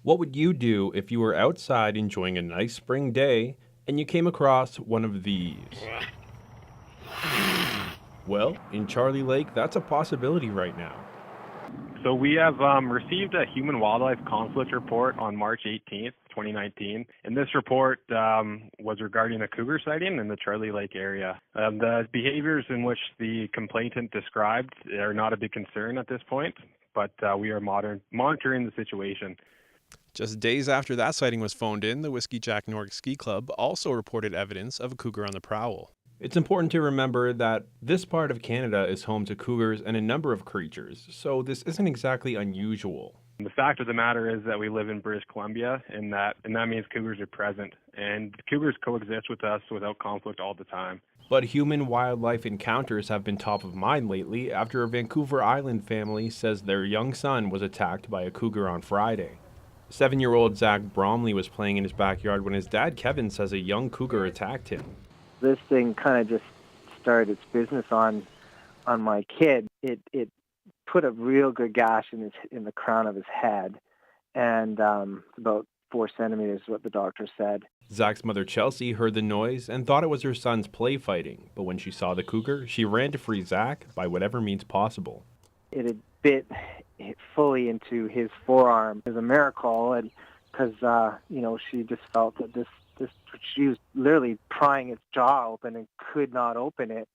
What would you do if you were outside enjoying a nice spring day and you came across one of these? Well, in Charlie Lake, that's a possibility right now. So we have received a human wildlife conflict report on March 18th, 2019, and this report was regarding a cougar sighting in the Charlie Lake area. The behaviors in which the complainant described are not a big concern at this point, but we are monitoring the situation. Just days after that sighting was phoned in, the Whiskey Jack Nordic Ski Club also reported evidence of a cougar on the prowl. It's important to remember that this part of Canada is home to cougars and a number of creatures, so this isn't exactly unusual. The fact of the matter is that we live in British Columbia, and that means cougars are present, and cougars coexist with us without conflict all the time. But human-wildlife encounters have been top of mind lately after a Vancouver Island family says their young son was attacked by a cougar on Friday. 7-year-old Zach Bromley was playing in his backyard when his dad Kevin says a young cougar attacked him. This thing kind of just started its business on my kid. It put a real good gash in the crown of his head, and about 4 centimeters is what the doctor said. Zach's mother Chelsea heard the noise and thought it was her son's play fighting, but when she saw the cougar, she ran to free Zach by whatever means possible. It had bit fully into his forearm. It was a miracle, and because she just felt that she was literally prying its jaw open and could not open it.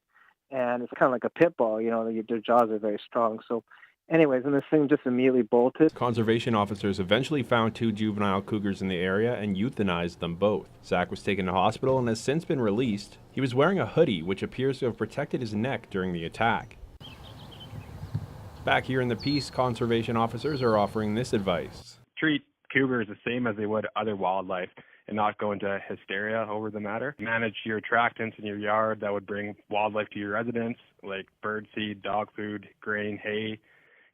And it's kind of like a pit bull, their jaws are very strong. So anyways, and this thing just immediately bolted. Conservation officers eventually found 2 juvenile cougars in the area and euthanized them both. Zach was taken to hospital and has since been released. He was wearing a hoodie, which appears to have protected his neck during the attack. Back here in the Peace, conservation officers are offering this advice. Treat cougars the same as they would other wildlife and not go into hysteria over the matter. Manage your attractants in your yard that would bring wildlife to your residence, like bird seed, dog food, grain, hay,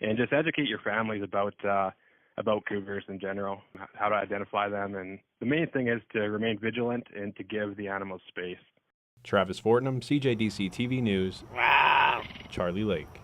and just educate your families about cougars in general, how to identify them. And the main thing is to remain vigilant and to give the animals space. Travis Fortnum, CJDC-TV News, Charlie Lake.